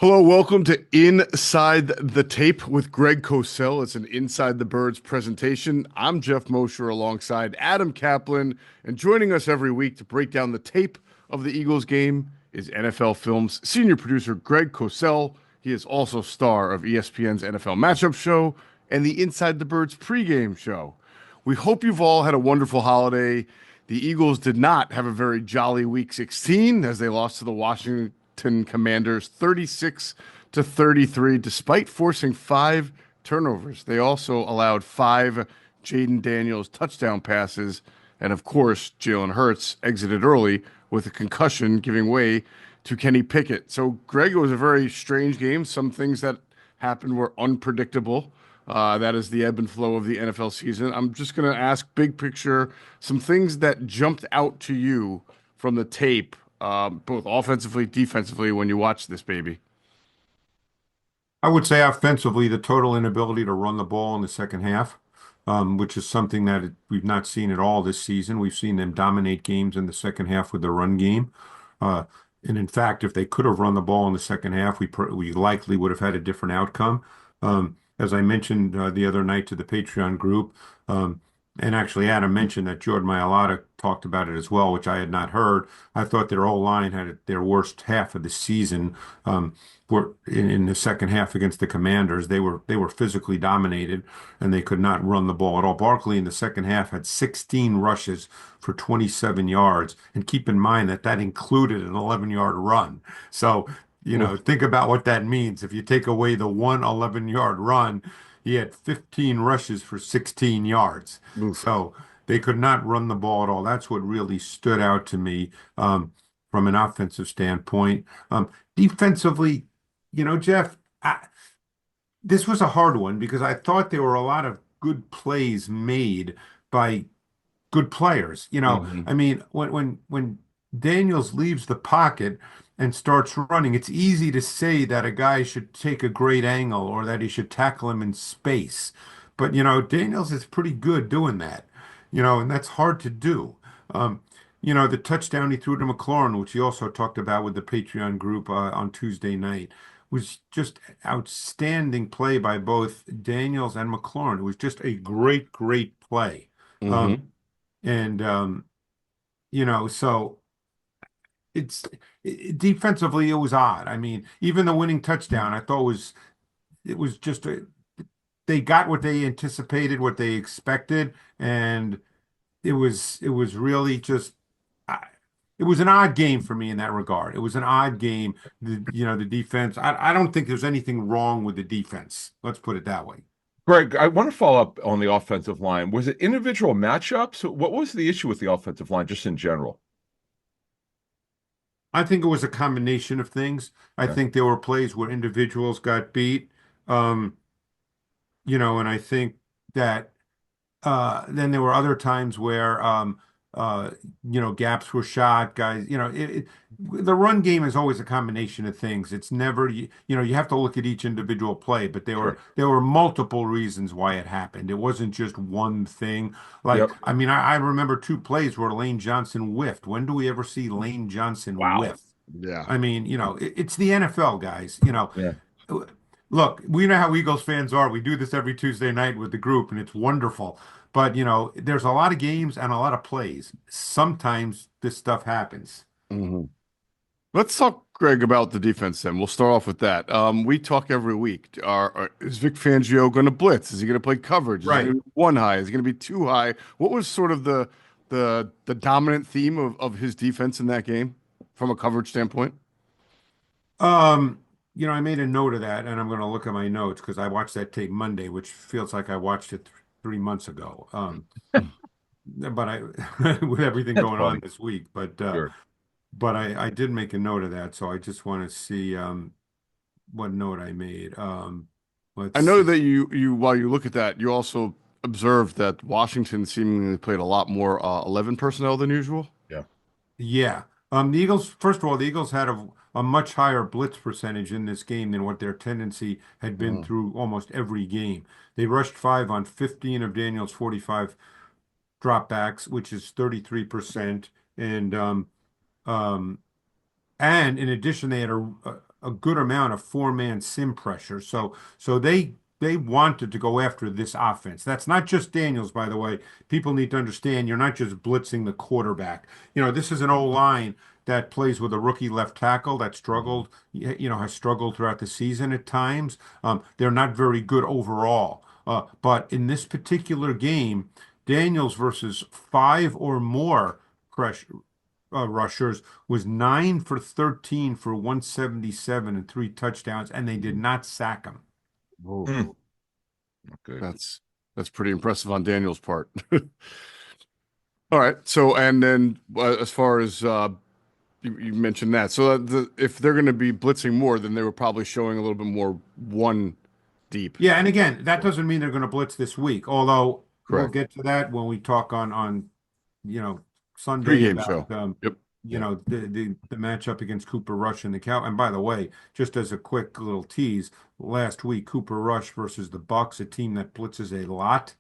Hello, welcome to Inside the Tape with Greg Cosell. It's an Inside the Birds presentation. I'm Geoff Mosher alongside Adam Caplan, and joining us every week to break down the tape of the Eagles game is NFL Films senior producer Greg Cosell. He is also star of ESPN's NFL Matchup Show and the Inside the Birds pregame show. We hope you've all had a wonderful holiday. The Eagles did not have a very jolly week 16 as they lost to the Washington Commanders 36-33, despite forcing 5 turnovers. They also allowed 5 Jaden Daniels touchdown passes, and of course, Jalen Hurts exited early with a concussion, giving way to Kenny Pickett. So, Greg, it was a very strange game. Some things that happened were unpredictable. That is the ebb and flow of the NFL season. I'm just going to ask big picture, some things that jumped out to you from the tape, both offensively, defensively, when you watch this baby. I would say offensively, the total inability to run the ball in the second half, which is something that we've not seen at all this season. We've seen them dominate games in the second half with the run game. And in fact, if they could have run the ball in the second half, we likely would have had a different outcome. As I mentioned the other night to the Patreon group, and actually Adam mentioned that Jordan Mailata talked about it as well, which I had not heard. I thought their O-line had their worst half of the season. Were in the second half against the Commanders. They were physically dominated, and they could not run the ball at all. Barkley in the second half had 16 rushes for 27 yards, and keep in mind that included an 11-yard run. So, think about what that means. If you take away the one 11-yard run, he had 15 rushes for 16 yards. Oof. So they could not run the ball at all. That's what really stood out to me from an offensive standpoint. Defensively, Geoff, this was a hard one because I thought there were a lot of good plays made by good players. I mean, when Daniels leaves the pocket and starts running, it's easy to say that a guy should take a great angle or that he should tackle him in space. But, Daniels is pretty good doing that, and that's hard to do. The touchdown he threw to McLaurin, which he also talked about with the Patreon group on Tuesday night, was just outstanding play by both Daniels and McLaurin. It was just a great, great play. Mm-hmm. So defensively, it was odd. I mean, even the winning touchdown, I thought it was just they got what they anticipated, what they expected, and it was really just it was an odd game for me in that regard. It was an odd game. The defense. I don't think there's anything wrong with the defense. Let's put it that way. Greg, I want to follow up on the offensive line. Was it individual matchups? What was the issue with the offensive line, just in general? I think it was a combination of things. I think there were plays where individuals got beat, and I think that then there were other times where gaps were shot, guys. The run game is always a combination of things. It's never, you have to look at each individual play, but there were multiple reasons why it happened. It wasn't just one thing. I mean, I remember 2 plays where Lane Johnson whiffed. When do we ever see Lane Johnson whiff? Yeah. I mean, it's the NFL, guys. Yeah. Look, we know how Eagles fans are. We do this every Tuesday night with the group, and it's wonderful. But, there's a lot of games and a lot of plays. Sometimes this stuff happens. Mm-hmm. Let's talk, Greg, about the defense then. We'll start off with that. We talk every week. Is Vic Fangio going to blitz? Is he going to play coverage? Right. Is he going to be 1 high? Is he going to be 2 high? What was sort of the dominant theme of his defense in that game from a coverage standpoint? I made a note of that, and I'm going to look at my notes because I watched that tape Monday, which feels like I watched it 3 months ago. But I, with everything going on this week, Sure. but I did make a note of that, so I just want to see what note I made. I know that you while you look at that, you also observed that Washington seemingly played a lot more 11 personnel than usual. Yeah. Yeah. The Eagles, first of all, the Eagles had a much higher blitz percentage in this game than what their tendency had been Mm. through almost every game. They rushed 5 on 15 of Daniel's 45 dropbacks, which is 33%. And um, and in addition, they had a good amount of four-man sim pressure. So they wanted to go after this offense. That's not just Daniels, by the way. People need to understand you're not just blitzing the quarterback. This is an O-line that plays with a rookie left tackle that struggled, has struggled throughout the season at times. They're not very good overall. But in this particular game, Daniels versus five or more pressure rushers was 9 for 13 for 177 and three touchdowns, and they did not sack him. Whoa. Hmm. Good. That's pretty impressive on Daniel's part. All right. So, and then as far as you mentioned that, so if they're going to be blitzing more, then they were probably showing a little bit more one deep. Yeah, and again, that doesn't mean they're going to blitz this week, although we'll Correct. get to that when we talk on you know Sunday Pre-game about show. Yep. the matchup against Cooper Rush and the Cow. And by the way, just as a quick little tease, last week Cooper Rush versus the Bucks, a team that blitzes a lot.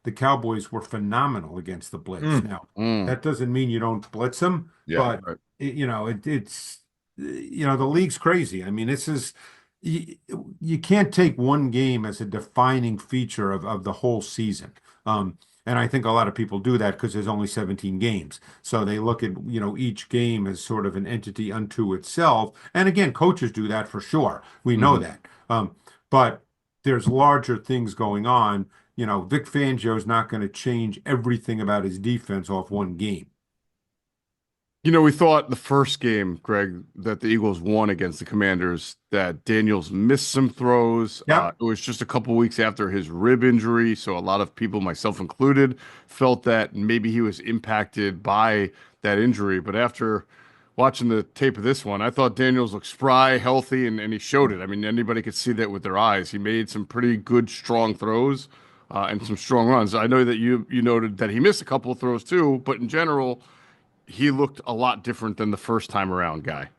The Cowboys were phenomenal against the blitz. Mm. Now, Mm. that doesn't mean you don't blitz them, Yeah. but Right. it's the league's crazy. I mean, this is you, you can't take one game as a defining feature of the whole season. And I think a lot of people do that because there's only 17 games. So they look at, each game as sort of an entity unto itself. And again, coaches do that for sure. We know Mhm. that. But there's larger things going on. Vic Fangio's not going to change everything about his defense off one game. We thought the first game, Greg, that the Eagles won against the Commanders, that Daniels missed some throws. Yep. It was just a couple weeks after his rib injury, so a lot of people, myself included, felt that maybe he was impacted by that injury. But after watching the tape of this one, I thought Daniels looked spry, healthy, and he showed it. I mean, anybody could see that with their eyes. He made some pretty good, strong throws and some strong runs. I know that you noted that he missed a couple of throws too, but in general he looked a lot different than the first time around guy.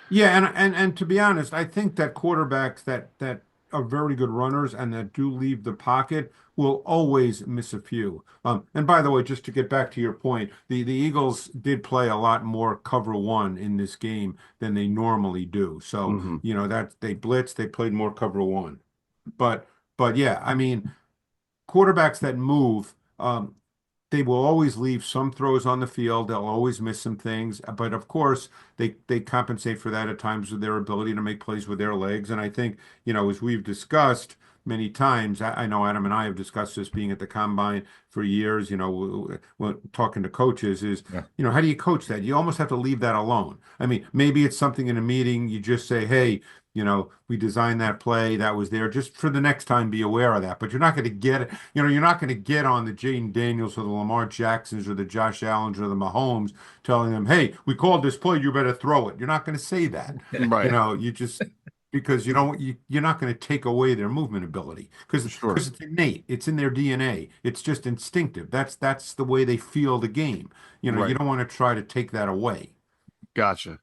Yeah, and to be honest, I think that quarterbacks that are very good runners and that do leave the pocket will always miss a few. And by the way, just to get back to your point, the Eagles did play a lot more cover one in this game than they normally do. So, Hmm. that they blitzed, they played more cover one. But but yeah, I mean, quarterbacks that move, they will always leave some throws on the field. They'll always miss some things, but of course, they compensate for that at times with their ability to make plays with their legs. And I think, as we've discussed many times, I know Adam and I have discussed this being at the combine for years, when talking to coaches is, Yeah. how do you coach that? You almost have to leave that alone. I mean, maybe it's something in a meeting you just say, hey, we designed that play that was there just for the next time, be aware of that. But you're not going to get it. You're not going to get on the Jaden Daniels or the Lamar Jacksons or the Josh Allens or the Mahomes telling them, hey, we called this play, you better throw it. You're not going to say that. Right. You just because you're not going to take away their movement ability because Sure. it's innate. It's in their DNA. It's just instinctive. That's the way they feel the game. You Right. don't want to try to take that away. Gotcha.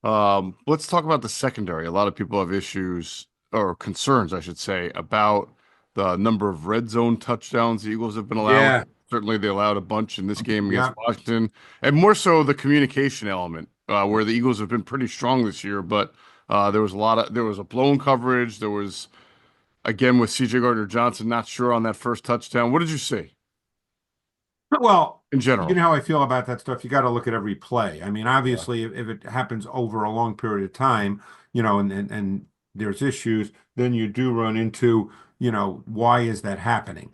Let's talk about the secondary. A lot of people have issues or concerns, I should say, about the number of red zone touchdowns the Eagles have been allowing. Yeah. Certainly, they allowed a bunch in this game against Yeah. Washington, and more so the communication element, where the Eagles have been pretty strong this year. But there was a blown coverage. There was again with C.J. Gardner-Johnson, not sure on that first touchdown. What did you see Well, in you general? know how I feel about that stuff. You got to look at every play. I mean, Yeah. obviously, if it happens over a long period of time, and there's issues, then you do run into, why is that happening?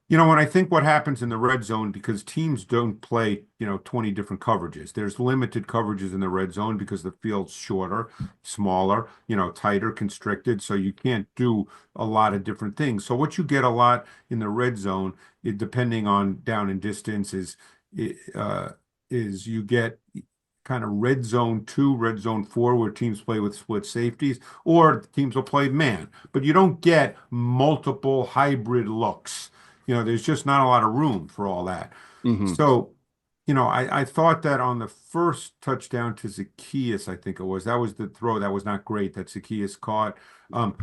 When I think what happens in the red zone, because teams don't play, 20 different coverages. There's limited coverages in the red zone because the field's shorter, smaller, tighter, constricted, so you can't do a lot of different things. So what you get a lot in the red zone, depending on down and distance, uh, is you get kind of red zone two, red zone four, where teams play with split safeties, or teams will play man. But you don't get multiple hybrid looks. There's just not a lot of room for all that. Hmm. So I thought that on the first touchdown to Zacchaeus, I think it was, that was the throw that was not great that Zacchaeus caught. Um,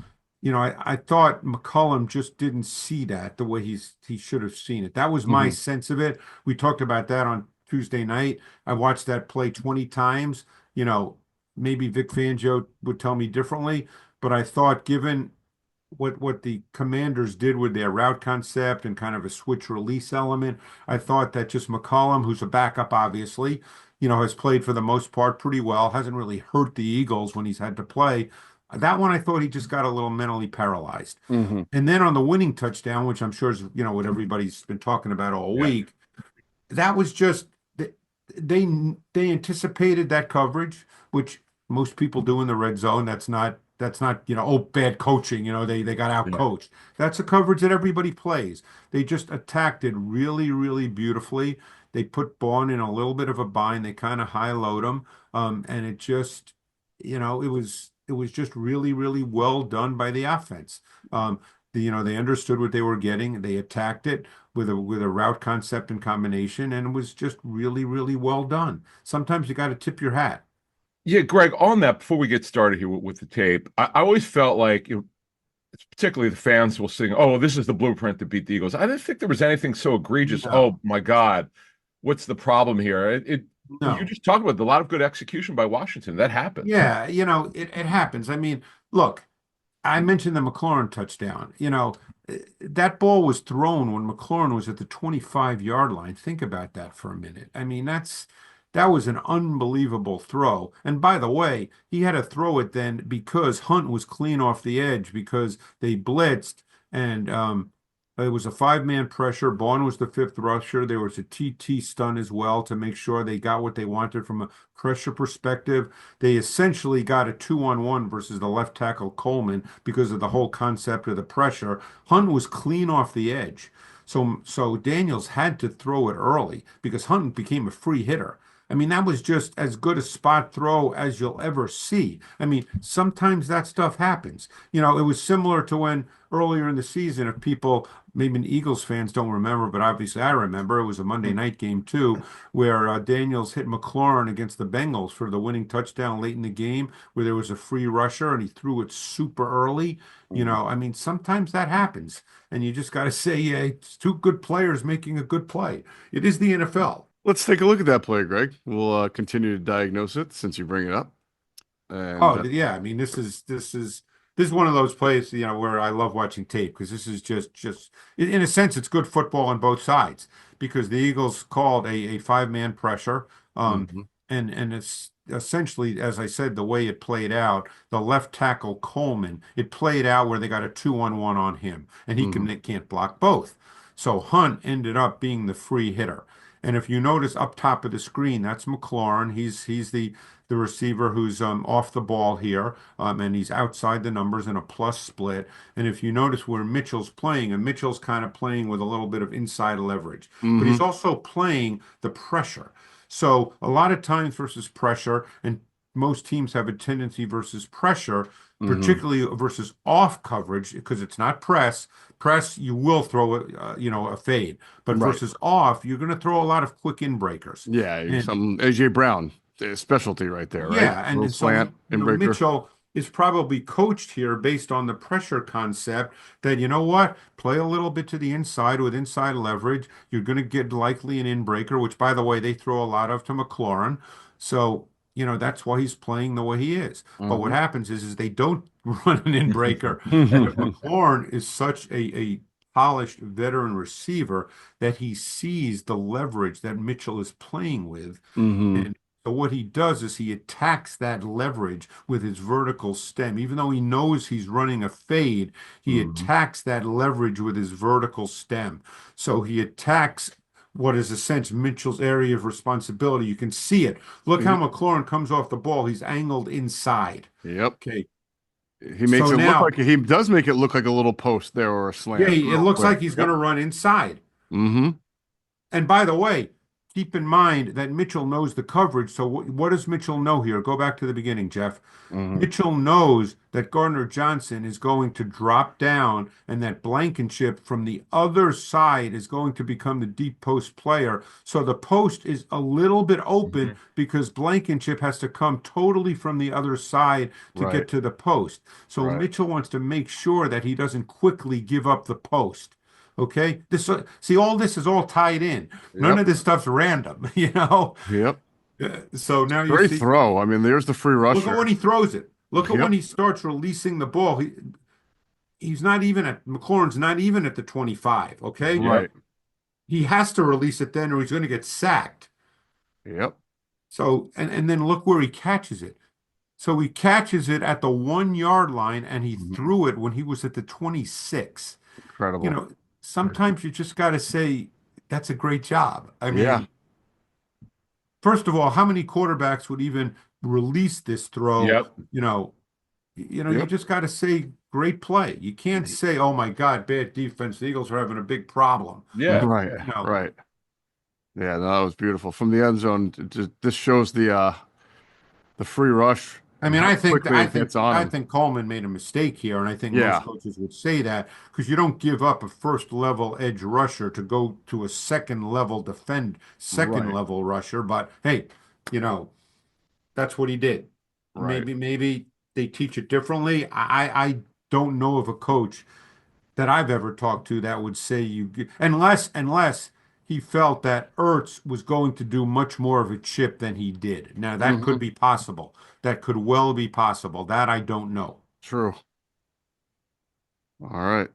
I thought McCollum just didn't see that the way he should have seen it. That was my Hmm. sense of it. We talked about that on Tuesday night. I watched that play 20 times. You know, maybe Vic Fangio would tell me differently, but I thought given what the Commanders did with their route concept and kind of a switch release element. I thought that just McCollum, who's a backup, obviously, has played for the most part pretty well, hasn't really hurt the Eagles when he's had to play. That one, I thought he just got a little mentally paralyzed. Hmm. And then on the winning touchdown, which I'm sure is, what everybody's been talking about all Yeah. week, that was just they they anticipated that coverage, which most people do in the red zone. That's not oh, bad coaching. They got out Yeah. coached. That's a coverage that everybody plays. They just attacked it really, really beautifully. They put Bond in a little bit of a bind. They kind of high load him, and it just it was just really, really well done by the offense. They understood what they were getting. They attacked it with a route concept and combination, and it was just really, really well done. Sometimes you got to tip your hat. Yeah, Greg, on that, before we get started here with the tape, I always felt like, particularly the fans will sing, "Oh, this is the blueprint to beat the Eagles." I didn't think there was anything so egregious. No, Oh my God, what's the problem here? You no. just talked about a lot of good execution by Washington. That happens. Yeah, it happens. I mean, look, I mentioned the McLaurin touchdown. That ball was thrown when McLaurin was at the 25-yard line. Think about that for a minute. I mean, that was an unbelievable throw. And by the way, he had to throw it then because Hunt was clean off the edge because they blitzed and it was a five-man pressure. Bond was the fifth rusher. There was a TT stun as well to make sure they got what they wanted from a pressure perspective. They essentially got a two-on-one versus the left tackle Coleman because of the whole concept of the pressure. Hunt was clean off the edge. So Daniels had to throw it early because Hunt became a free hitter. I mean, that was just as good a spot throw as you'll ever see. I mean, sometimes that stuff happens. It was similar to when earlier in the season, if people, maybe Eagles fans don't remember, but obviously I remember, it was a Monday night game too, where Daniels hit McLaurin against the Bengals for the winning touchdown late in the game, where there was a free rusher and he threw it super early. I mean, sometimes that happens, and you just got to say, yeah, it's two good players making a good play. It is the NFL. Let's take a look at that play, Greg. We'll continue to diagnose it since you bring it up. And Oh, yeah. I mean, this is one of those plays, where I love watching tape because this is just in a sense, it's good football on both sides because the Eagles called a five-man pressure, mhm, and it's essentially, as I said, the way it played out. The left tackle Coleman, it played out where they got a two-on-one on him, and mhm, can't block both. So Hunt ended up being the free hitter. And if you notice up top of the screen, that's McLaurin. He's the receiver who's off the ball here, and he's outside the numbers in a plus split. And if you notice where Mitchell's playing, and Mitchell's kind of playing with a little bit of inside leverage, but he's mhm, also playing the pressure. So a lot of times versus pressure, and most teams have a tendency versus pressure, mhm. particularly versus off coverage, because it's not press. Press, you will throw a fade, but Right. versus off, you're going to throw a lot of quick in breakers. Yeah, And some AJ Brown specialty right there, right? yeah, Little and so slant and breaker. Mitchell is probably coached here based on the pressure concept that play a little bit to the inside with inside leverage. You're going to get likely an in breaker, which by the way they throw a lot of to McLaurin. So that's why he's playing the way he is. But what Mhm. happens is they don't run an in breaker, and if McLaurin is such a polished veteran receiver that he sees the leverage that Mitchell is playing with. Mhm, So what he does is he attacks that leverage with his vertical stem. Even though he knows he's running a fade, he mhm, attacks that leverage with his vertical stem. So he attacks what is essentially Mitchell's area of responsibility. You can see it. Look how mhm. McLaurin comes off the ball. He's angled inside. Yep. Okay. He makes So it look now, like he does make it look like a little post there or a yeah, slant it real looks quick. like he's going Yep. to run inside. Hmm. And by the way, keep in mind that Mitchell knows the coverage. So what does Mitchell know here? Go back to the beginning, Geoff. Hmm. Mitchell knows that Gardner Johnson is going to drop down and that Blankenship from the other side is going to become the deep post player. So the post is a little bit open Mhm. because Blankenship has to come totally from the other side to Right. get to the post. So Right. Mitchell wants to make sure that he doesn't quickly give up the post. Okay, this see all this is all tied in. None Yep. of this stuff's random, you know. Yep. So now you Great see, throw. I mean, there's the free look at rusher. when he throws it. Look at when Yep. he starts releasing the ball. He's not even at McLaurin's not even at the 25. Okay, Yep. Right. he has to release it then, or he's going to get sacked. Yep. So and then look where he catches it. So he catches it at the 1 yard line, and he Mhm. threw it when he was at the 26. You Incredible. know, sometimes you just got to say that's a great job. I Yeah. mean, first of all, how many quarterbacks would even release this throw? Yep. You know, you Yep. just got to say great play. You can't say, "Oh my God, bad defense. The Eagles are having a big problem." Yeah. Right. You know, Right. Yeah, no, that was beautiful from the end zone. This shows the free rush I and mean, how I think quickly I it think gets on I him. think Coleman made a mistake here, and I think most Yeah. coaches would say that because you don't give up a first level edge rusher to go to a second Right. level rusher. But hey, you know, that's what he did. Right. Maybe they teach it differently. I don't know of a coach that I've ever talked to that would say unless he felt that Ertz was going to do much more of a chip than he did. Now that could Hmm. be possible. That could well be possible. That I don't know. True. All right.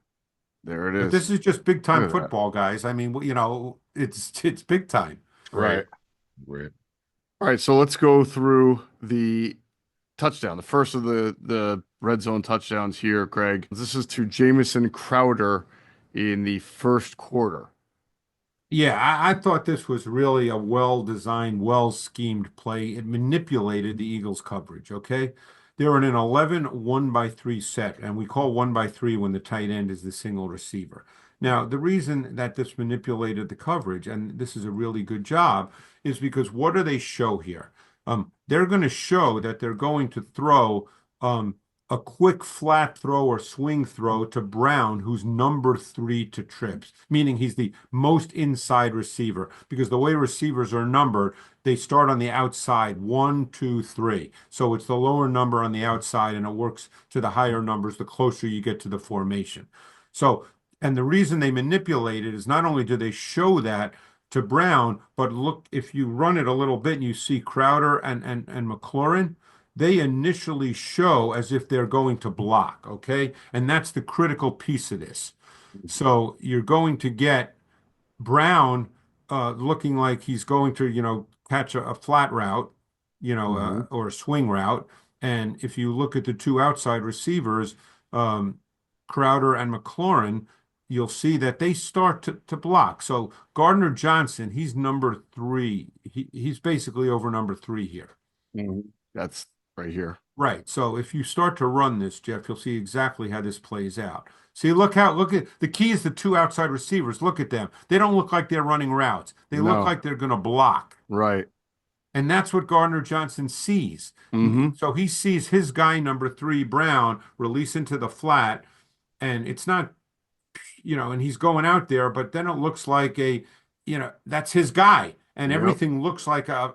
There it But is. this is just big time Look at that. football, guys. I mean, it's big time. Great. Right. Great. All right. So let's go through the touchdown, the first of the red zone touchdowns here, Greg. This is to Jamison Crowder in the first quarter. Yeah, I thought this was really a well-designed, well-schemed play. It manipulated the Eagles' coverage, okay? They were in an 11 1-by-3 set, and we call 1-by-3 when the tight end is the single receiver. Now, the reason that this manipulated the coverage, and this is a really good job, is because what do they show here? They're going to show that they're going to throw um, a quick flat throw or swing throw to Brown, who's number 3 to trips, meaning he's the most inside receiver. Because the way receivers are numbered, they start on the outside, 1, 2, 3. So it's the lower number on the outside, and it works to the higher numbers the closer you get to the formation. So, and the reason they manipulate it is not only do they show that to Brown, but look, if you run it a little bit and you see Crowder and McLaurin, they initially show as if they're going to block, okay? And that's the critical piece of this. So you're going to get Brown looking like he's going to, catch a flat route, Hmm. or a swing route. And if you look at the two outside receivers, um, Crowder and McLaurin, you'll see that they start to block. So Gardner Johnson, he's number 3. He's basically over number 3 here. Hmm. That's right here. Right. So if you start to run this, Geoff, you'll see exactly how this plays out. See, look at the key is the two outside receivers. Look at them. They don't look like they're running routes. They look No. like they're going to block. Right. And that's what Gardner Johnson sees. Hmm. So he sees his guy, number 3, Brown, release into the flat, and it's not, and he's going out there, but then it looks like that's his guy, and Yep. everything looks like a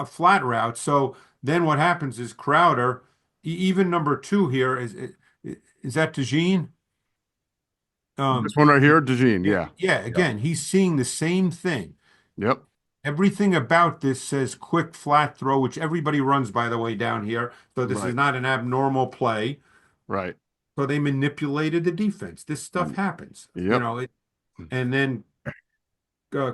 flat route. So then what happens is Crowder, even number 2 here is that DeJean? This one right here, DeJean. Yeah, Yeah. yeah. Yep. Again, he's seeing the same thing. Yep. Everything about this says quick flat throw, which everybody runs, by the way, down here. So this is Right. not an abnormal play. Right. So they manipulated the defense. This stuff Mm. happens, Yep. and then uh,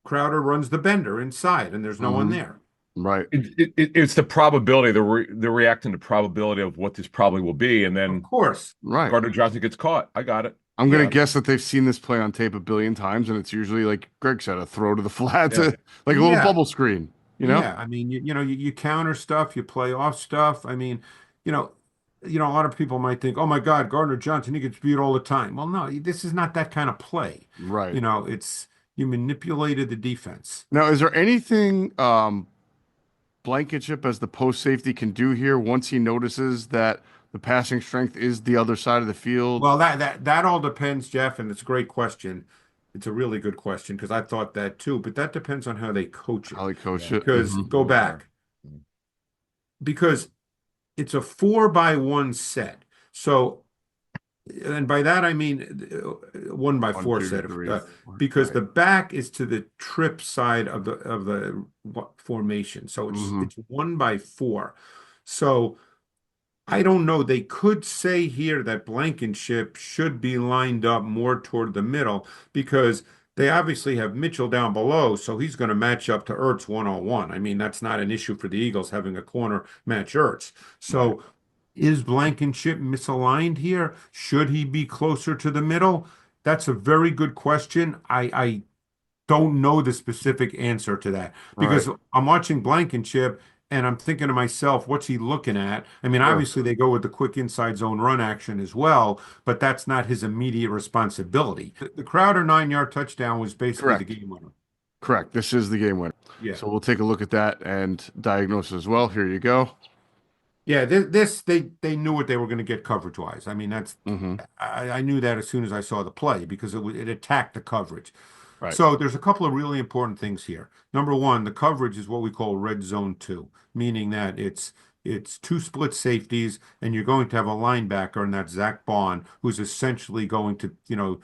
Crowder runs the bender inside, and there's no one Hmm. there. Right. It's the probability, they're reacting to probability of what this probably will be, and Of then course. Right. Gardner Johnson gets caught. I got it. I'm gonna Yeah. guess that they've seen this play on tape a billion times, and it's usually like Greg said, a throw to the flat, Yeah. like a little Yeah. bubble screen. You know? Yeah. I mean, you counter stuff, you play off stuff. I mean, you know, a lot of people might think, oh my God, Gardner Johnson, he gets beat all the time. Well, no, this is not that kind of play. Right. It's You manipulated the defense. Now, is there anything Blankenship as the post safety can do here once he notices that the passing strength is the other side of the field? Well, that all depends, Jeff, and it's a great question. It's a really good question because I thought that too, but that depends on how they coach it. How he coach Yeah. it? Because go back, because it's a 4-by-1 set. So, and by that I mean 1-by-4 2 to set, 3 to 4. because Right. the back is to the trip side of the formation. So it's 1-by-4. So I don't know. They could say here that Blankenship should be lined up more toward the middle because they obviously have Mitchell down below, so he's going to match up to Ertz 1-on-1. I mean, that's not an issue for the Eagles having a corner match Ertz. Right. So is Blankenship misaligned here? Should he be closer to the middle? That's a very good question. I don't know the specific answer to that Right. because I'm watching Blankenship and I'm thinking to myself, what's he looking at? I mean, Sure. obviously they go with the quick inside zone run action as well, but that's not his immediate responsibility. The Crowder 9-yard touchdown was basically the Correct. game winner. Correct. This is the game winner. Yeah. So we'll take a look at that and diagnose as well. Here you go. Yeah, they knew what they were going to get coverage wise. I mean, Hmm. I knew that as soon as I saw the play because it attacked the coverage. Right. So there's a couple of really important things here. Number one, the coverage is what we call red zone 2, meaning that it's two split safeties, and you're going to have a linebacker, and that's Zach Bond, who's essentially going to,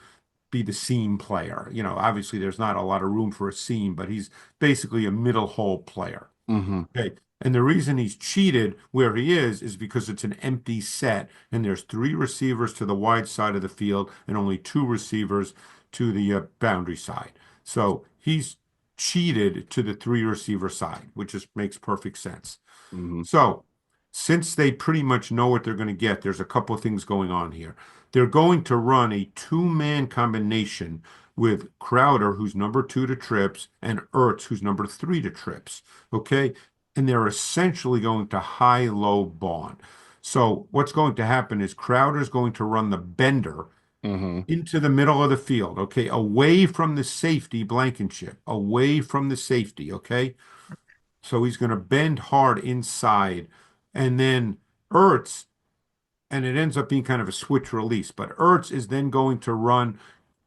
be the seam player. Obviously there's not a lot of room for a seam, but he's basically a middle hole player. Hmm. Okay. And the reason he's cheated where he is because it's an empty set and there's 3 receivers to the wide side of the field and only 2 receivers to the boundary side. So he's cheated to the 3 receiver side, which just makes perfect sense. Hmm. So since they pretty much know what they're going to get, there's a couple of things going on here. They're going to run a 2-man combination with Crowder, who's number 2 to trips, and Ertz, who's number 3 to trips. Okay. And they're essentially going to high-low Bond. So what's going to happen is Crowder's going to run the bender Hmm. into the middle of the field, okay, away from the safety Blankenship, away from the safety, okay? So he's going to bend hard inside. And then Ertz, and it ends up being kind of a switch release, but Ertz is then going to run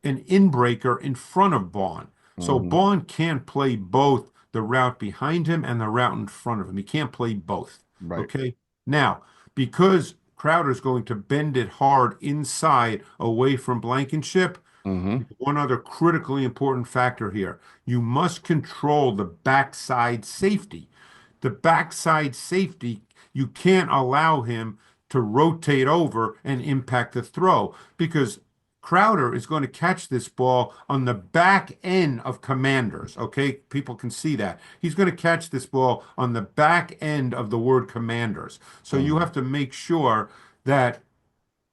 an inbreaker in front of Bond. So Hmm. Bond can't play both the route behind him and the route in front of him. He can't play both. Right. Okay. Now, because Crowder's going to bend it hard inside away from Blankenship, Hmm. one other critically important factor here. You must control the backside safety. The backside safety, you can't allow him to rotate over and impact the throw because Crowder is going to catch this ball on the back end of Commanders. Okay, people can see that. He's going to catch this ball on the back end of the word Commanders. So you Hmm. have to make sure that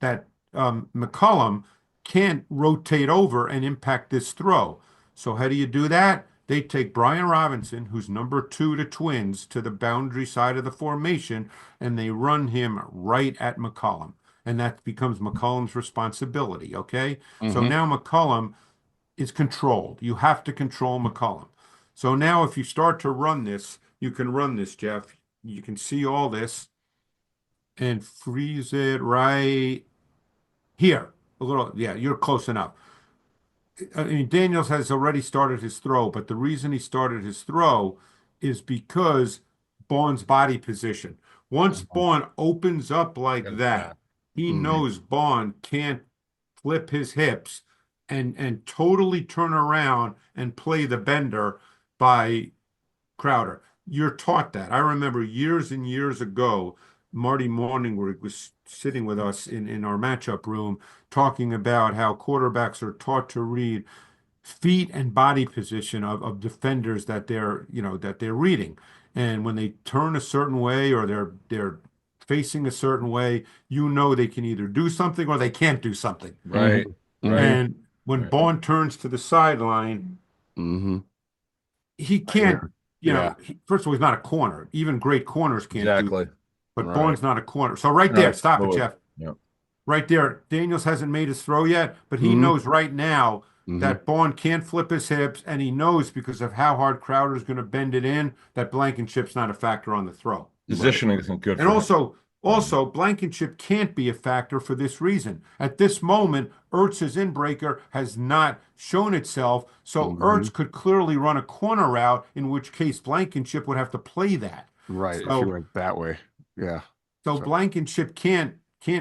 McCollum can't rotate over and impact this throw. So how do you do that? They take Brian Robinson, who's number 2 to Twins, to the boundary side of the formation, and they run him right at McCollum. And that becomes McCollum's responsibility, okay? So Hmm. now McCollum is controlled. You have to control McCollum. So now if you start to run this, you can run this, Jeff. You can see all this and freeze it right here. A little, yeah, you're close enough. I mean, Daniels has already started his throw, but the reason he started his throw is because Bond's body position. Once Hmm. Bond opens up like Get his that, back. he Hmm. knows Bond can't flip his hips and totally turn around and play the bender by Crowder. You're taught that. I remember years and years ago, Marty Morningwig was sitting with us in our matchup room talking about how quarterbacks are taught to read feet and body position of defenders that they're reading. And when they turn a certain way or they're facing a certain way, they can either do something or they can't do something. Right. Hmm. Right. And when Right. Bond turns to the sideline, Hmm. he I can't, hear. Yeah. first of all, he's not a corner. Even great corners can't do Exactly. that. But Right. Bourne's not a corner. So right No, there, it's stop it, fluid. Jeff. Yeah. Right there. Daniels hasn't made his throw yet, but he Hmm. knows right now Hmm. that Bourne can't flip his hips, and he knows because of how hard Crowder's going to bend it in that Blankenship's not a factor on the throw. Right. Positioning isn't good And for him. also Blankenship can't be a factor for this reason. At this moment, Ertz's inbreaker has not shown itself, so Hmm. Ertz could clearly run a corner route, in which case Blankenship would have to play that. Right. If you So went that way. Yeah. so So, Blankenship can't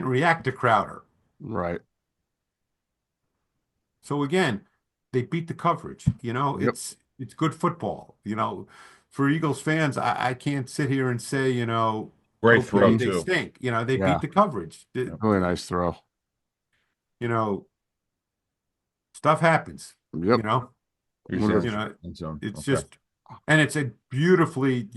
react to Crowder. right. So again, they beat the coverage. Yep. It's good football. For Eagles fans, I can't sit here and say, Great throw okay, Hmm. they too. stink. They beat Yeah. the coverage. Yeah. Really nice throw. You know, stuff happens, Yep. you know, You're Wonder saying you if, know, end zone. it's Okay. just, and it's a beautifully,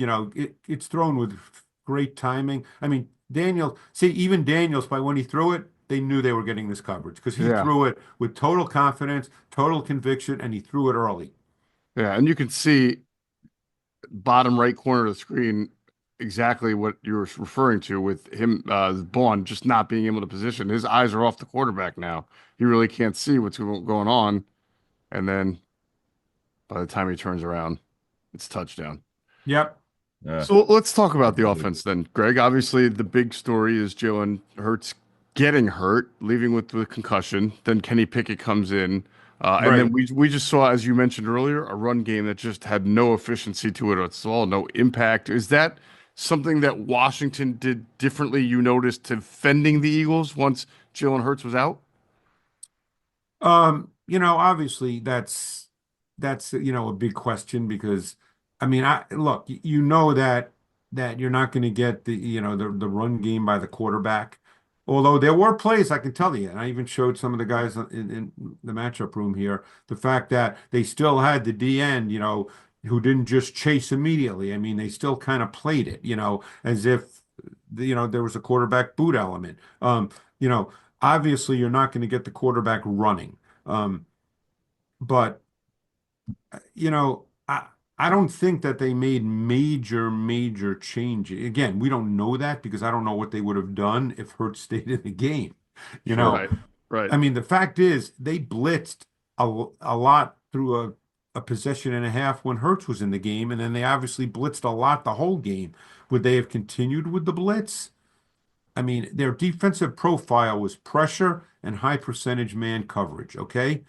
it's thrown with great timing. I mean, even Daniels, by when he threw it, they knew they were getting this coverage because he yeah. threw it with total confidence, total conviction, and he threw it early. Yeah. And you can see bottom right corner of the screen exactly what you were referring to with him, Bond just not being able to position. His eyes are off the quarterback now. He really can't see what's going on. And then by the time he turns around, it's touchdown. Yep. Yeah. So let's talk about the offense then, Greg. Obviously, the big story is Jalen Hurts getting hurt, leaving with the concussion. Then Kenny Pickett comes in, and then Right. we just saw, as you mentioned earlier, a run game that just had no efficiency to it at all, no impact. Is that something that Washington did differently? You noticed to fending the Eagles once Jalen Hurts was out? Obviously that's a big question because I mean, I look, you know that you're not going to get the run game by the quarterback. Although there were plays I can tell you, and I even showed some of the guys in the matchup room here, the fact that they still had the D end, who didn't just chase immediately. I mean, they still kind of played it, as if there was a quarterback boot element. You know, obviously you're not going to get the quarterback running. Um, but I don't think that they made major changes. Again, we don't know that because I don't know what they would have done if Hurts stayed in the game. You Sure. know, Right. Right. I mean, the fact is they blitzed a lot through a possession and a half when Hurts was in the game, and then they obviously blitzed a lot the whole game. Would they have continued with the blitz? I mean, their defensive profile was pressure and high percentage man coverage, okay?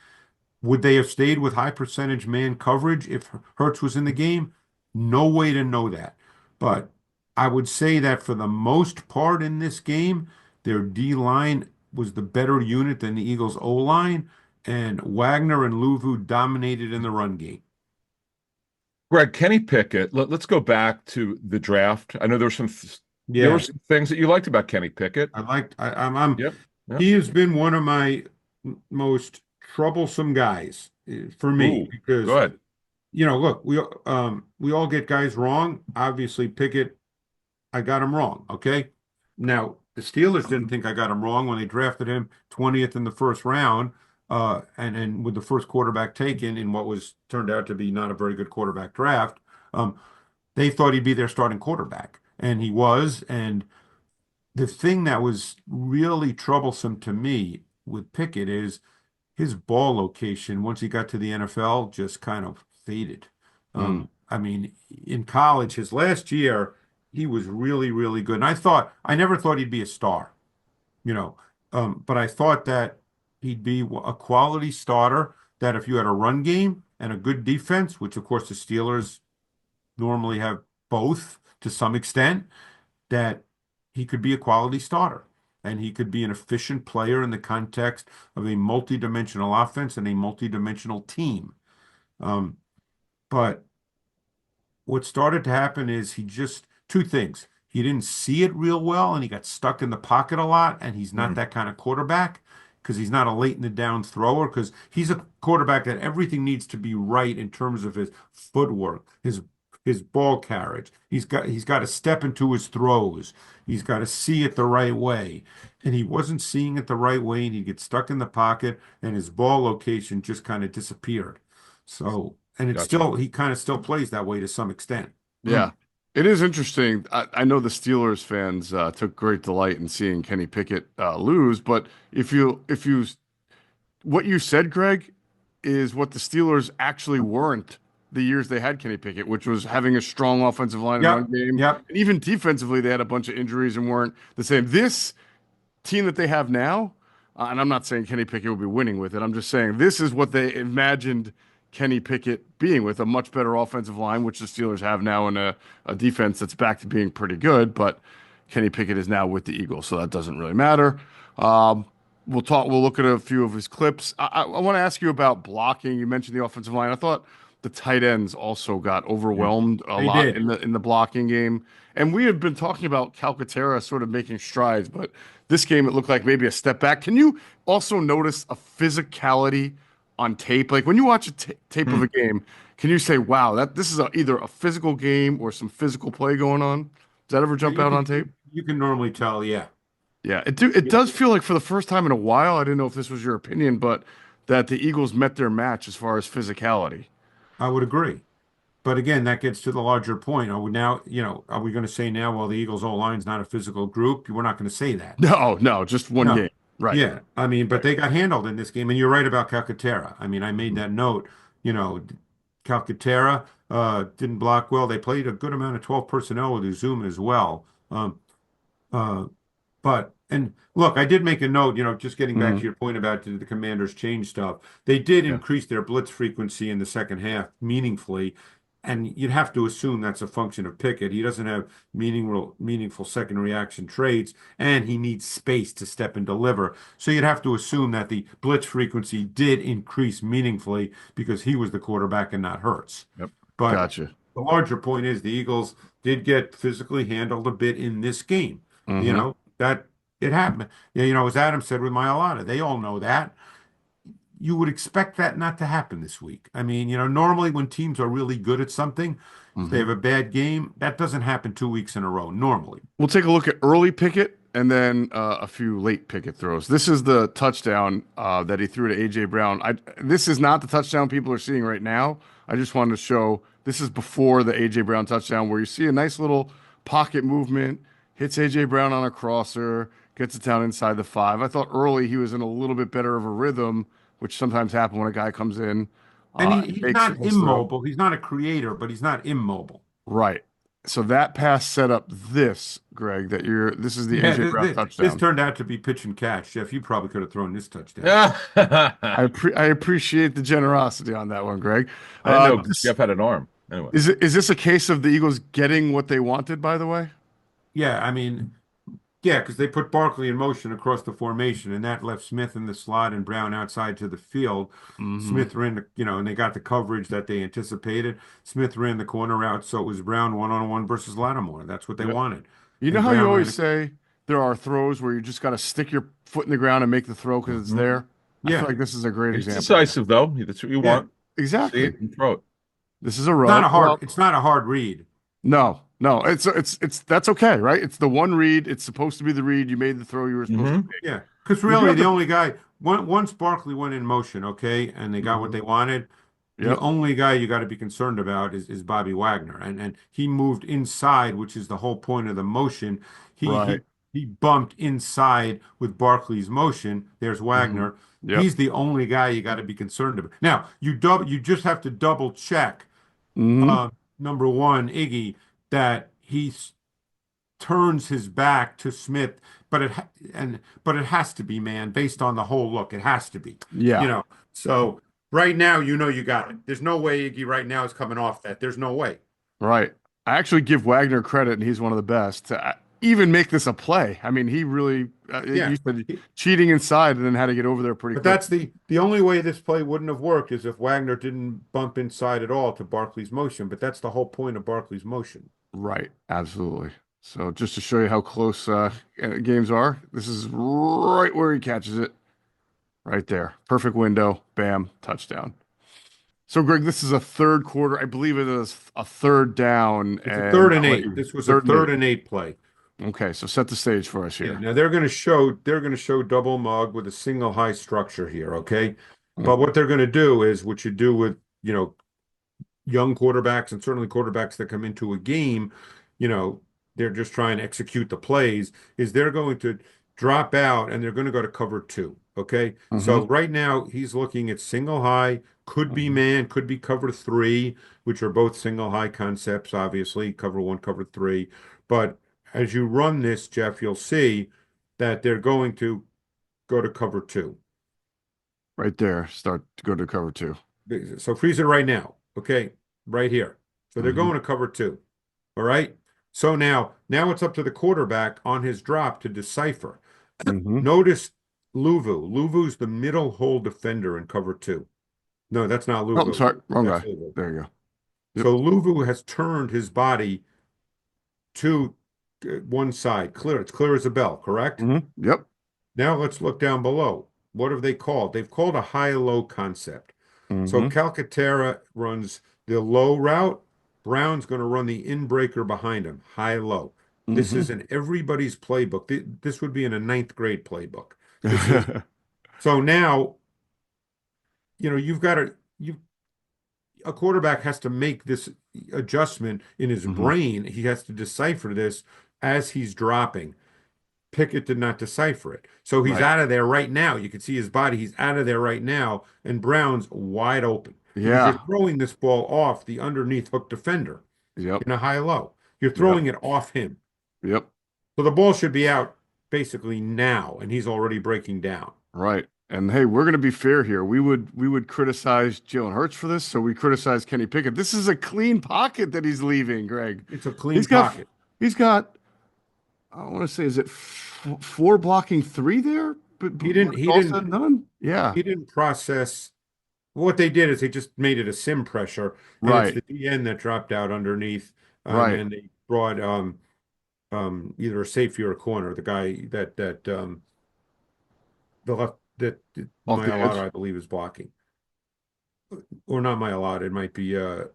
Would they have stayed with high percentage man coverage if Hurts was in the game? No way to know that. But I would say that for the most part in this game, their D line was the better unit than the Eagles' O line, and Wagner and Luvu dominated in the run game. Greg, Kenny Pickett. Let's go back to the draft. I know there were Yeah, some things that you liked about Kenny Pickett. I liked. I'm. Yep. Yep. He has been one of my most troublesome guys for me Ooh, because good. look, we all get guys wrong. Obviously, Pickett, I got him wrong. Okay. Now, the Steelers didn't think I got him wrong when they drafted him 20th in the first round, and with the first quarterback taken in what was turned out to be not a very good quarterback draft. Um, they thought he'd be their starting quarterback, and he was. And the thing that was really troublesome to me with Pickett is his ball location once he got to the NFL just kind of faded. Mm. I mean, in college, his last year, he was really, really good. And I never thought he'd be a star, you know, but I thought that he'd be a quality starter, that if you had a run game and a good defense, which of course the Steelers normally have both to some extent, that he could be a quality starter and he could be an efficient player in the context of a multi-dimensional offense and a multi-dimensional team. Um, but what started to happen is two things. He didn't see it real well and he got stuck in the pocket a lot, and he's not Mm, that kind of quarterback because he's not a late in the down thrower, because he's a quarterback that everything needs to be right in terms of his footwork, his ball carriage. He's got to step into his throws. He's got to see it the right way. And he wasn't seeing it the right way, and he'd get stuck in the pocket and his ball location just kind of disappeared. So, and gotcha. he kind of still plays that way to some extent. Yeah. It is interesting. I know the Steelers fans took great delight in seeing Kenny Pickett lose, but what you said, Greg, is what the Steelers actually weren't the years they had Kenny Pickett, which was having a strong offensive line and run Yep. game. Yep. And even defensively, they had a bunch of injuries and weren't the same. This team that they have now, and I'm not saying Kenny Pickett will be winning with it. I'm just saying this is what they imagined Kenny Pickett being with a much better offensive line, which the Steelers have now, and a defense that's back to being pretty good. But Kenny Pickett is now with the Eagles, so that doesn't really matter. Um, we'll talk. We'll look at a few of his clips. I want to ask you about blocking. You mentioned the offensive line. I thought the tight ends also got Yeah. overwhelmed a They lot did. in the blocking game. And we had been talking about Calcaterra sort of making strides, but this game it looked like maybe a step back. Can you also notice a physicality on tape? Like when you watch a tape of Hmm. a game, can you say, "Wow, that this is either a physical game or some physical play going on"? Does that ever Yeah, jump out on tape? you can normally tell, yeah. Yeah, it does feel like for the first time in a while. I didn't know if this was your opinion, but that the Eagles met their match as far as physicality. I would agree. But again, that gets to the larger point. Are we now, are we going to say now, well, the Eagles' O-line's not a physical group? We're not going to say that. No, no, just one No. game. Right. Yeah. I mean, but Right. they got handled in this game. And you're right about Calcaterra. I mean, I made Mhm. that note. You know, Calcaterra didn't block well. They played a good amount of 12 personnel with Uzuma as well. Uh, and look, I did make a note, just getting back to Mhm. your point about the Commanders change stuff. They did Yeah. increase their blitz frequency in the second half meaningfully, and you'd have to assume that's a function of Pickett. He doesn't have meaningful second reaction traits, and he needs space to step and deliver. So you'd have to assume that the blitz frequency did increase meaningfully because he was the quarterback and not Hurts. Yep. But Gotcha. the larger point is the Eagles did get physically handled a bit in this game. Hmm. That it happened. Yeah, as Adam said with Myalata, they all know that. You would expect that not to happen this week. I mean, normally when teams are really good at something, if they Hmm. have a bad game, that doesn't happen 2 weeks in a row, normally. We'll take a look at early Pickett and then a few late Pickett throws. This is the touchdown that he threw to AJ Brown. This is not the touchdown people are seeing right now. I just wanted to show this is before the AJ Brown touchdown where you see a nice little pocket movement, hits AJ Brown on a crosser, gets it down inside the 5. I thought early he was in a little bit better of a rhythm, which sometimes happens when a guy comes in And and he's makes not his throw. immobile. He's not a creator, but he's not immobile. Right. So that pass set up this, Greg, this is the Yeah, AJ Brown this touchdown. turned out to be pitch and catch. Jeff, you probably could have thrown this touchdown. I I appreciate the generosity on that one, Greg. didn't know This Geoff had an arm. Anyway. is this a case of the Eagles getting what they wanted, by the way? Yeah, I mean, yeah, because they put Barkley in motion across the formation, and that left Smith in the slot and Brown outside to the field. Hmm. Smith ran and they got the coverage that they anticipated. Smith ran the corner route, so it was Brown one-on-one versus Lattimore. That's what they Yep. wanted. You know And how you Brown ran always say there are throws where you just got to stick your foot in the ground and make the throw because it's Mhm. there? I feel Yeah, like this is a great He's example of that. decisive, though. That's what you yeah. want. See Exactly. it and throw it. This is a run. Well, It's not a hard read. no, no, it's that's okay, right? It's the one read. It's supposed to be the read. You made the throw you were supposed to Hmm. make. Yeah, because We do really have the to. only guy once Barkley went in motion, okay, and they got what Mhm. they wanted. The Yep. only guy you got to be concerned about is Bobby Wagner, and he moved inside, which is the whole point of the motion. He Right. he he bumped inside with Barkley's motion. There's Hmm. Wagner. Yep. He's the only guy you got to be concerned about. Now you just have to double check. Hmm. Number one, Iggy, that turns his back to Smith, but it has to be, man, based on the whole look. It has to be, you Yeah. know. So right now, you got it. There's no way Iggy right now is coming off that. There's no way. Right. I actually give Wagner credit, and he's one of the best to even make this a play. I mean, he really, Yeah. you said cheating inside and then had to get over there pretty But quick. that's the only way this play wouldn't have worked is if Wagner didn't bump inside at all to Barkley's motion. But that's the whole point of Barkley's motion. Right. Absolutely. So just to show you how close games are, this is right where he catches it. Right there. Perfect window. Bam. Touchdown. So, Greg, this is a third quarter. I believe it is a third down, It's a and third and I'll let eight. you This was a third and third eight. and eight play. Okay, so set the stage for us Yeah, here. now they're going to show double mug with a single high structure here, okay? But what they're going to do is what you do with, young quarterbacks and certainly quarterbacks that come into a game, you know, they're just trying to execute the plays, is they're going to drop out, and they're going to go to cover two. Okay. So right now he's looking at single high, could be Hmm. man, could be cover three, which are both single high concepts, obviously, cover one, cover three. But as you run this, Geoff, you'll see that they're going to go to cover two. Right there. Start to go to cover two. So freeze it right now. Okay. Right here. So they're Hmm. going to cover two. All right. So now it's up to the quarterback on his drop to decipher. Hmm. Notice Luvu. Luvu's the middle hole defender in cover two. No, that's not Oh, Luvu. sorry. Wrong That's guy. Luvu. There you go. Yep. So Luvu has turned his body to one side. Clear. It's clear as a bell, correct? Yep. Now let's look down below. What have they called? They've called a high-low concept. So Hmm. Calcaterra runs the low route. Brown's going to run the in-breaker behind him, high-low. This Hmm. is in everybody's playbook. This would be in a ninth grade playbook. This is so now, you've got a quarterback has to make this adjustment in his Hmm. brain. He has to decipher this as he's dropping. Pickett did not decipher it. So he's Right. out of there right now. You can see his body. He's out of there right now. And Brown's wide open because you're Yeah. throwing this ball off the underneath hook defender Yep. in a high low. You're Yep. throwing it off him. Yep. So the ball should be out basically now, and he's already breaking down. Right. And hey, we're going to be fair here. We would criticize Jalen Hurts for this, so we criticize Kenny Pickett. This is a clean pocket that he's leaving, Greg. It's a clean He's got pocket. he's got I want to say is it four blocking three there? But He when didn't it's he all said didn't and done, yeah. he didn't process what they did is they just made it a sim pressure, and it's Right. the DN that dropped out underneath, Right. and they brought either a safety or a corner, the guy the left that Off the Myalata, edge. I believe, is blocking. Or not Myalata, it might be oh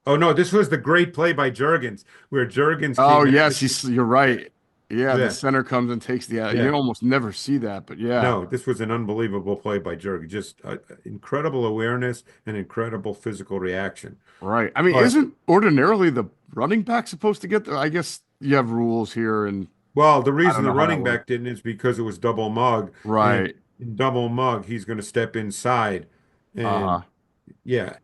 no, this was the great play by Jurgens, where Jurgens Oh came in. yes, you're Yeah, right. Yeah, the yeah, center comes and takes the. You yeah. almost never see that, but yeah. No, this was an unbelievable play by Jurgens. Just incredible awareness and incredible physical reaction. Right. I mean, But isn't ordinarily the running back supposed to get there? I guess you have rules here, and well, the I reason don't the know how that running works. back didn't is because it was double mug, and Right. in double mug, he's going to step inside, and Uh-huh. yeah. Yeah.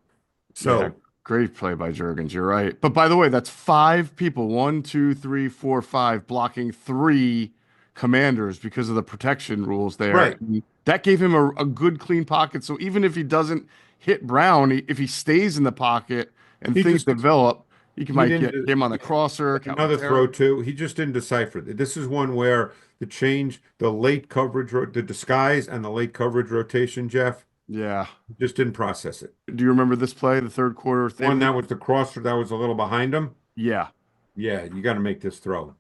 So Great play by Jurgens. You're right. But by the way, that's five people, one, two, three, four, five, blocking three commanders because of the protection rules there. right, And that gave him a good, clean pocket. So even if he doesn't hit Brown, if he stays in the pocket and he things just develop, he might didn't get him on the yeah, crosser, another throw Calcaterra. too. He just didn't decipher it. This is one where the late coverage, the disguise and the late coverage rotation, Geoff, Yeah. just didn't process it. Do you remember this play, the third quarter One thing? that was the crosser that was a little behind him. Yeah. Yeah, you got to make this throw.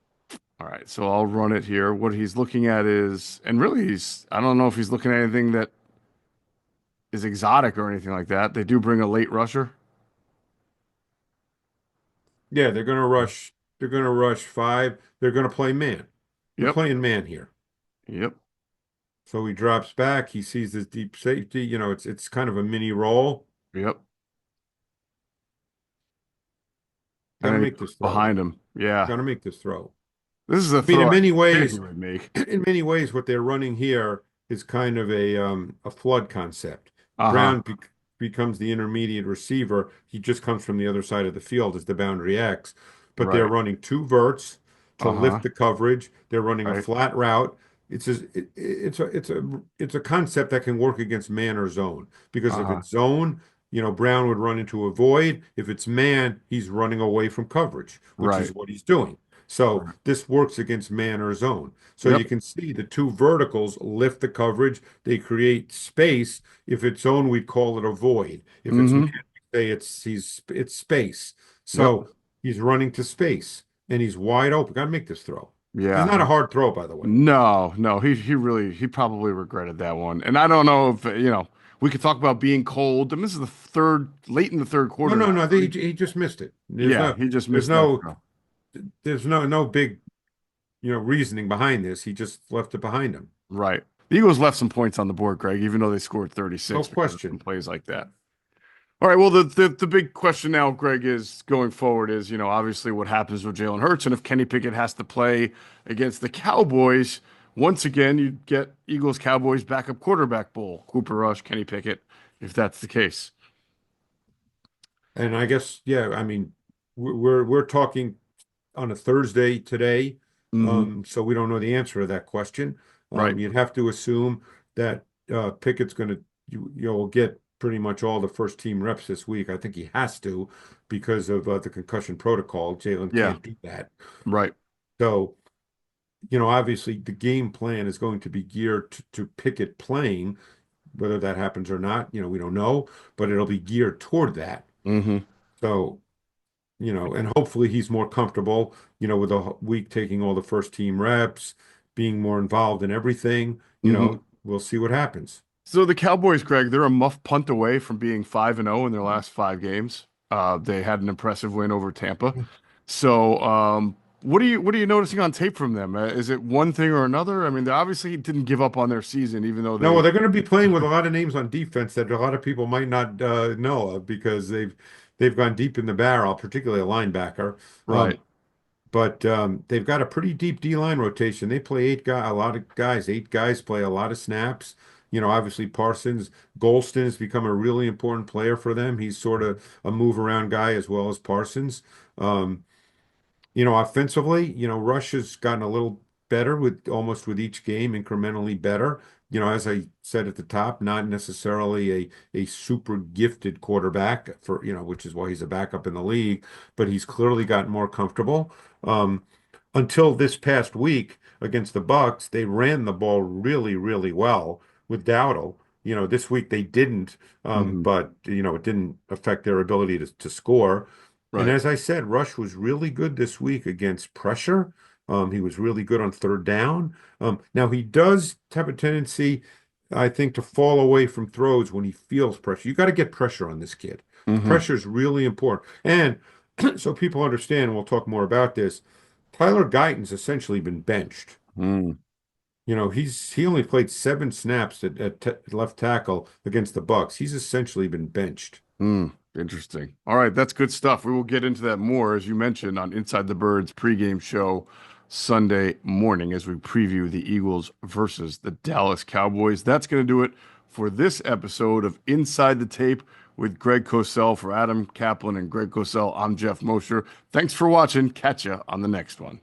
All right. So I'll run it here. What he's looking at is, and really I don't know if he's looking at anything that is exotic or anything like that. They do bring a late rusher. Yeah, they're going to rush. They're going to rush five. They're going to play man. They're Yep. playing man here. Yep. So he drops back. He sees this deep safety. It's kind of a mini roll. Yep. Got And to then he make goes this throw. behind him. Yeah. Got to make this throw. This is a I mean, throw I think he would make. in many ways, what they're running here is kind of a flood concept. Uh-huh. Brown becomes the intermediate receiver. He just comes from the other side of the field as the boundary X. But they're Right. running two verts to Uh-huh. lift the coverage. They're running a Right. flat route. It's a concept that can work against man or zone because if Uh-huh. it's zone, Brown would run into a void. If it's man, he's running away from coverage, which is Right. what he's doing. So Right. this works against man or zone. So you Yep. can see the two verticals lift the coverage. They create space. If it's zone, we'd call it a void. If it's man, Mm-hmm. we say it's space. Yep. So he's running to space and he's wide open. Got to make this throw. This is Yeah. not a hard throw, by the way. No, no, he probably regretted that one. And I don't know if, we could talk about being cold. I mean, this is the late in the third No, quarter no, now, no. right? He just missed it. Yeah, he just There's missed that no, throw. no big, reasoning behind this. He just left it behind him. Right. The Eagles left some points on the board, Greg, even though they scored No 36 because of some question. plays like that. All right. Well, the big question now, Greg, is going forward is, obviously what happens with Jalen Hurts. And if Kenny Pickett has to play against the Cowboys, once again, you get Eagles Cowboys backup quarterback bowl, Cooper Rush, Kenny Pickett, if that's the case. And I guess, yeah, I mean, we're talking on a Thursday today, Hmm. so we don't know the answer to that question. Right. You'd have to assume that Pickett's going to you'll get pretty much all the first team reps this week. I think he has to because of the concussion protocol. Jalen Yeah. can't do that. Right. So, obviously the game plan is going to be geared to Pickett playing. Whether that happens or not, we don't know, but it'll be geared toward that. Hmm. So, and hopefully he's more comfortable, with a week taking all the first team reps, being more involved in everything. Hmm. We'll see what happens. So the Cowboys, Greg, they're a muff punt away from being 5-0 in their last 5 games. They had an impressive win over Tampa. So, what are you noticing on tape from them? Is it one thing or another? I mean, they obviously didn't give up on their season, even though No, well, they they're going to be playing with a lot of names on defense that a lot of people might not know of because they've gone deep in the barrel, particularly a linebacker. right. But they've got a pretty deep D-line rotation. They play a lot of guys. 8 guys play a lot of snaps. Obviously Parsons, Golston has become a really important player for them. He's sort of a move around guy as well as Parsons. Um, offensively, Rush has gotten a little better with each game, incrementally better. As I said at the top, not necessarily a super gifted quarterback which is why he's a backup in the league, but he's clearly gotten more comfortable. Um, until this past week against the Bucks, they ran the ball really, really well with Dowdle. This week they didn't, Hmm. but it didn't affect their ability to score. And Right. as I said, Rush was really good this week against pressure. He was really good on third down. Now he does have a tendency, I think, to fall away from throws when he feels pressure. You got to get pressure on this kid. Hmm. Pressure is really important. And so people understand, and we'll talk more about this. Tyler Guyton's essentially been benched. Mm. He only played 7 snaps at left tackle against the Bucks. He's essentially been benched. Mm. Interesting. All right, that's good stuff. We will get into that more, as you mentioned, on Inside the Birds pregame show Sunday morning as we preview the Eagles versus the Dallas Cowboys. That's going to do it for this episode of Inside the Tape with Greg Cosell. For Adam Caplan and Greg Cosell, I'm Geoff Mosher. Thanks for watching. Catch ya on the next one.